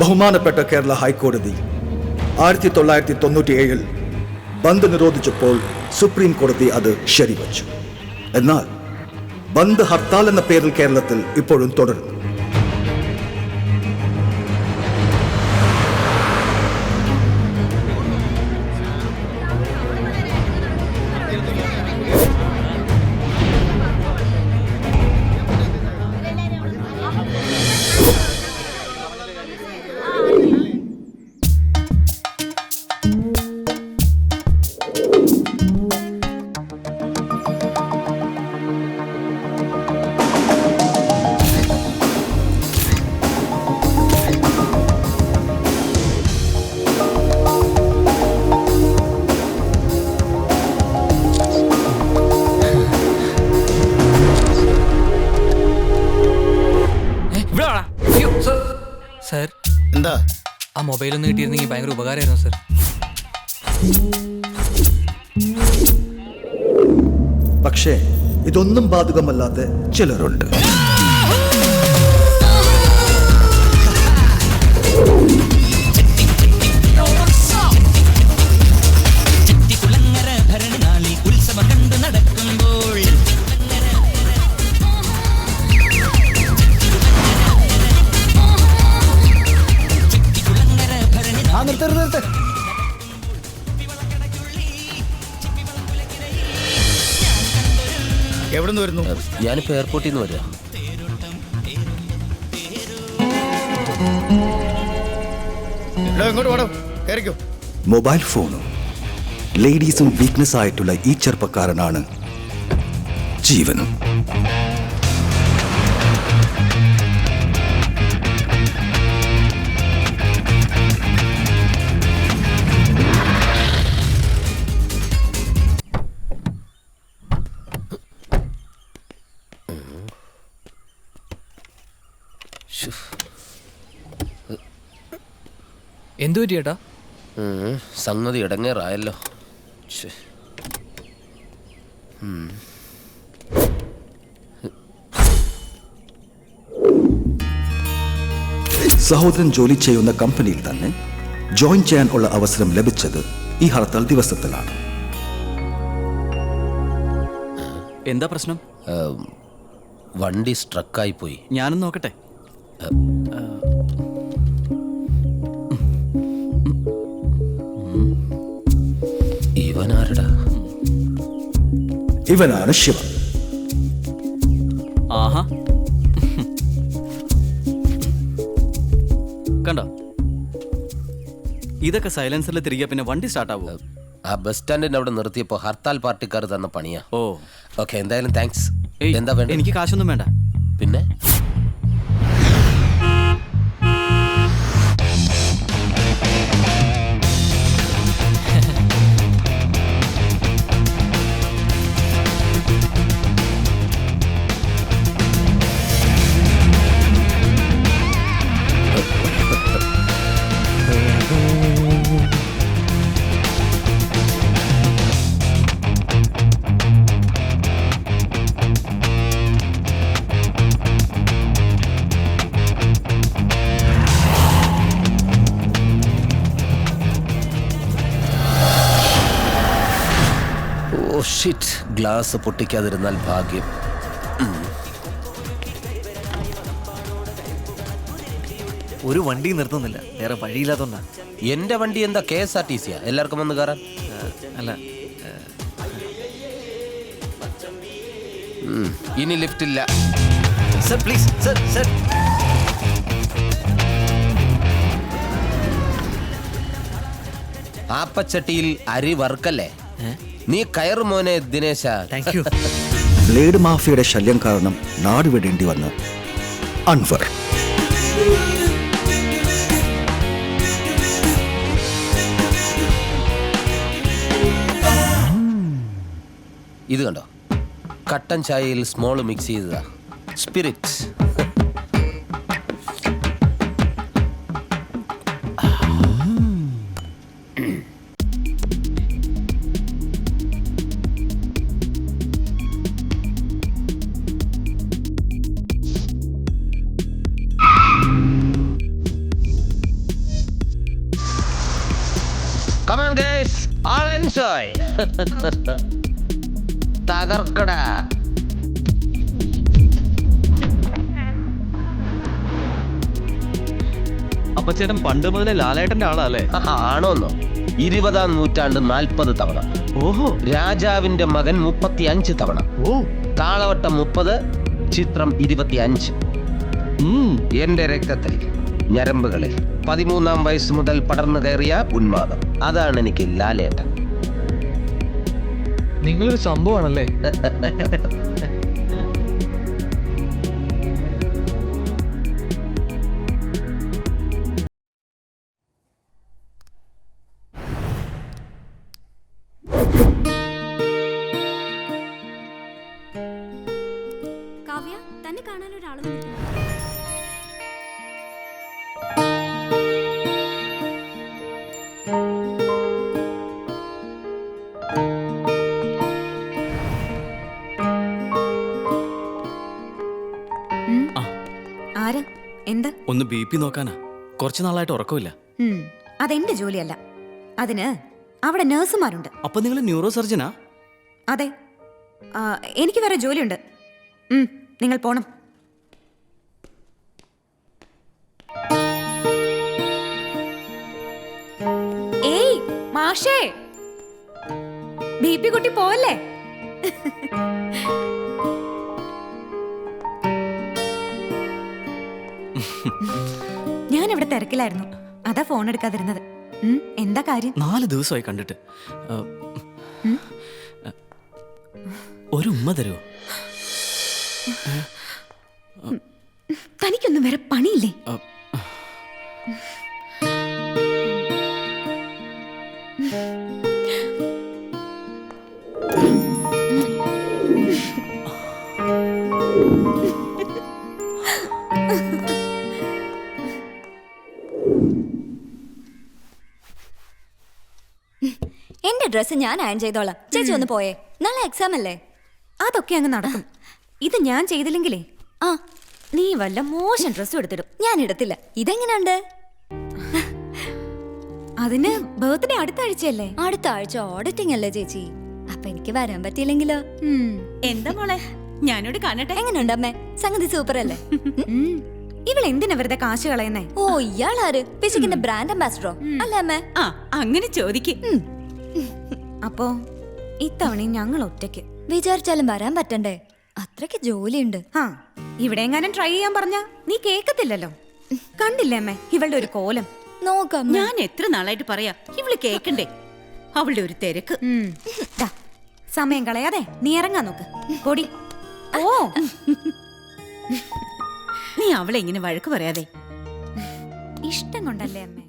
ബഹുമാനപ്പെട്ട കേരള ഹൈക്കോടതി 1997 ബന്ദ് നിരോധിച്ചപ്പോൾ സുപ്രീം കോടതി അത് ശരിവച്ചു. എന്നാൽ ബന്ദ് ഹർത്താൽ എന്ന പേരിൽ കേരളത്തിൽ ഇപ്പോഴും തുടരുന്നു. സർ, എന്താ ആ മൊബൈൽ ഒന്ന് കിട്ടിയിരുന്നെങ്കിൽ ഭയങ്കര ഉപകാരമായിരുന്നു സർ. പക്ഷേ ഇതൊന്നും ബാധകമല്ലാത്ത ചിലരുണ്ട്. എവിടുന്ന് വരുന്നു? ഞാനിപ്പോ എയർപോർട്ടിൽ നിന്ന് വരിക. ഇങ്ങോട്ട് വേണം കയറിക്കോ. മൊബൈൽ ഫോണും ലേഡീസും വീക്ക്നെസ് ആയിട്ടുള്ള ഈ ചെറുപ്പക്കാരനാണ് ജീവനും. എന്തു പറ്റി ചേട്ടാ? സംഗതി ഇടങ്ങേറായല്ലോ. സഹോദരൻ ജോലി ചെയ്യുന്ന കമ്പനിയിൽ തന്നെ ജോയിൻ ചെയ്യാൻ ഉള്ള അവസരം ലഭിച്ചത് ഈ ഹർത്താൽ ദിവസത്തിലാണ്. എന്താ പ്രശ്നം? വണ്ടി സ്ട്രക്കായി പോയി. ഞാനും നോക്കട്ടെ. ഇവനാരടാ? ഇവനാണ് ശിവ. ആഹാ, കണ്ടോ? ഇതൊക്കെ സൈലൻസറിൽ തിരികെ പിന്നെ വണ്ടി സ്റ്റാർട്ടാവോ? ആ ബസ് സ്റ്റാൻഡിന്റെ അവിടെ നിർത്തിയപ്പോ ഹർത്താൽ പാർട്ടിക്കാർ തന്ന പണിയാ. ഓ, ഓക്കെ, എന്തായാലും താങ്ക്സ്. എന്താ വേണ്ട? എനിക്ക് കാശൊന്നും വേണ്ട. പിന്നെ ഓ ഷിറ്റ്, ഗ്ലാസ് പൊട്ടിക്കാതിരുന്നാൽ ഭാഗ്യം. ഒരു വണ്ടി നിർത്തുന്നില്ല, വേറെ വഴിയില്ലാത്തോണ്ടാ. എന്റെ വണ്ടി എന്താ KSRTC എല്ലാവർക്കും വന്ന് കയറാൻ? അല്ല, ഇനി ലിഫ്റ്റ് ഇല്ല. Sir please, sir sir. ആപ്പച്ചട്ടിയിൽ അരി വറുക്കല്ലേ? നീ കയറ് മോനെ ദിനേശ. Thank you. ബ്ലേഡ് മാഫിയയുടെ ശല്യം കാരണം നാട് വിടേണ്ടി വന്ന അൻവർ. ഇത് കണ്ടോ, കട്ടൻ ചായയിൽ സ്മോൾ മിക്സ് ചെയ്തതാ, spirit. Come on guys, all enjoy. തകർക്കടാ. അപ്പച്ചേട്ടൻ പണ്ട് മുതലേ ലാലേട്ടന്റെ ആളാല്ലേ? ആണോന്നോ? 20-ാം നൂറ്റാണ്ട് 40 തവണ, ഓഹോ. രാജാവിന്റെ മകൻ 35 തവണ, താളവട്ടം 30, ചിത്രം 25. എന്റെ രക്തത്തിൽ, ഞരമ്പുകളിൽ 13-ാം വയസ്സ് മുതൽ പടർന്നു കയറിയ ഉന്മാദം. അതാണ് എനിക്ക് ലാലേട്ടൻ. നിങ്ങളൊരു സംഭവമാണല്ലേ. കാവ്യ, തന്നെ കാണാൻ ഒരാൾ വന്നിട്ടുണ്ട്. ആരാ? എന്താ? ഒന്ന് BP നോക്കാനാ. കുറച്ചു നാളായിട്ട് ഉറക്കമില്ല. അതെന്റെ ജോലിയല്ല. അതിന് അവിടെ നഴ്സുമാരുണ്ട്. അപ്പൊ നിങ്ങൾ ന്യൂറോ സർജനാ? അതെ, എനിക്ക് വേറെ ജോലിയുണ്ട്. നിങ്ങൾ പോണം. ഏയ് മാഷേ, BP കുട്ടി പോവല്ലേ? ഞാൻ ഇവിടെ തിരക്കിലായിരുന്നു, അതാ ഫോൺ എടുക്കാതിരുന്നത്. എന്താ കാര്യം? 4 ദിവസമായി കണ്ടിട്ട്. ഒരു ഉമ്മ തരുമോ? തനിക്കൊന്നും വേറെ പണിയില്ലേ? എന്റെ ഡ്രസ്സ് ഞാൻ അയൺ ചെയ്തോളാം. ചേച്ചി ഒന്ന് പോയേ, നാളെ എക്സാം അല്ലേ? അതൊക്കെ അങ്ങ് നടക്കും. ഇത് ഞാൻ ചെയ്തില്ലെങ്കിലേ ആ, നീ വല്ല മോശം ഡ്രസ്സും എടുത്തിടും. ഞാൻ ഇടത്തില്ല. ഇതെങ്ങനെയുണ്ട്? അതിന് ബർത്ത്ഡേ അടുത്ത ആഴ്ചയല്ലേ? അടുത്ത ആഴ്ച ഓഡിറ്റിംഗ് അല്ലേ ചേച്ചി? അപ്പൊ എനിക്ക് വരാൻ പറ്റിയില്ലെങ്കിലോ? എന്താ മോളെ, ഞാനോട് കാണട്ടെ. എങ്ങനെയുണ്ട് അമ്മേ? സംഗതി സൂപ്പർ അല്ലേ? ഇവളെന്തിനാ വെറുതെ കാശ് കളയുന്നേ? ഓ, ഇയാളാര്? പിശുക്കിന്റെ ബ്രാൻഡ് അംബാസിഡറോ അല്ലേ അമ്മേ? അങ്ങനെ ചോദിക്കും. അപ്പോ ഇത്തവണയും ഞങ്ങൾ ഒറ്റയ്ക്ക്. വിചാരിച്ചാലും വരാൻ പറ്റണ്ടേ? അത്രയ്ക്ക് ജോലിയുണ്ട്. ഇവിടെ എങ്ങാനും ട്രൈ ചെയ്യാൻ പറഞ്ഞാ നീ കേക്കത്തില്ലല്ലോ. കണ്ടില്ലേ അമ്മേ ഇവളുടെ ഒരു കോലം? നോക്കാം. ഞാൻ എത്ര നാളായിട്ട് പറയാ, ഇവള് കേക്കണ്ടേ? അവളുടെ ഒരു തിരക്ക്. സമയം കളയാതെ നീ ഇറങ്ങാൻ നോക്ക്. പൊടി ഓ, നീ അവളെ ഇങ്ങനെ വഴക്ക് പറയാതെ. ഇഷ്ടം കൊണ്ടല്ലേ അമ്മേ.